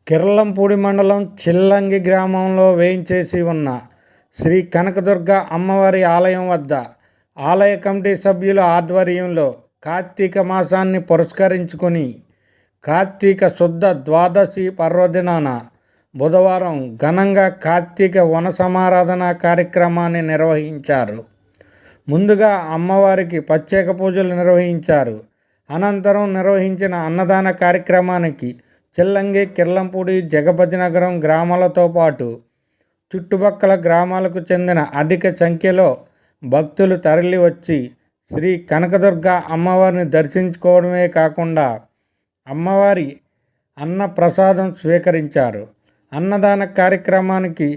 కిర్లంపూడి మండలం చిల్లంగి గ్రామంలో వేయించేసి ఉన్న శ్రీ కనకదుర్గ అమ్మవారి ఆలయం వద్ద ఆలయ కమిటీ సభ్యుల ఆధ్వర్యంలో కార్తీక మాసాన్ని పురస్కరించుకొని కార్తీక శుద్ధ ద్వాదశి పర్వదినాన బుధవారం ఘనంగా కార్తీక వన సమారాధన కార్యక్రమాన్ని నిర్వహించారు. ముందుగా అమ్మవారికి ప్రత్యేక పూజలు నిర్వహించారు. అనంతరం నిర్వహించిన అన్నదాన కార్యక్రమానికి చిల్లంగి, కిర్లంపూడి, జగపతినగరం గ్రామాలతో పాటు చుట్టుపక్కల గ్రామాలకు చెందిన అధిక సంఖ్యలో భక్తులు తరలి వచ్చి శ్రీ కనకదుర్గ అమ్మవారిని దర్శించుకోవడమే కాకుండా అమ్మవారి అన్న ప్రసాదం స్వీకరించారు. అన్నదాన కార్యక్రమానికి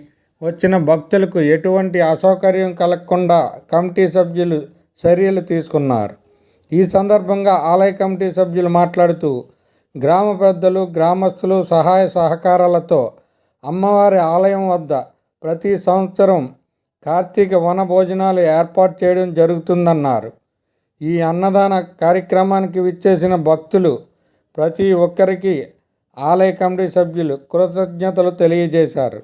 వచ్చిన భక్తులకు ఎటువంటి అసౌకర్యం కలగకుండా కమిటీ సభ్యులు చర్యలు తీసుకున్నారు. ఈ సందర్భంగా ఆలయ కమిటీ సభ్యులు మాట్లాడుతూ గ్రామ పెద్దలు, గ్రామస్తులు సహాయ సహకారాలతో అమ్మవారి ఆలయం వద్ద ప్రతి సంవత్సరం కార్తీక వన భోజనాలు ఏర్పాటు చేయడం జరుగుతుందన్నారు. ఈ అన్నదాన కార్యక్రమానికి విచ్చేసిన భక్తులు ప్రతి ఒక్కరికి ఆలయ కమిటీ సభ్యులు కృతజ్ఞతలు తెలియజేశారు.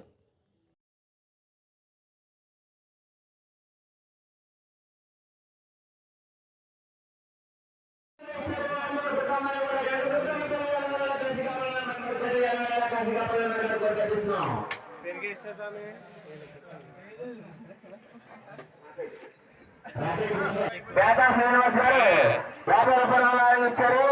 పేట శ్రీనివాస్ గారు 50 రూపాయలు ఇచ్చారు.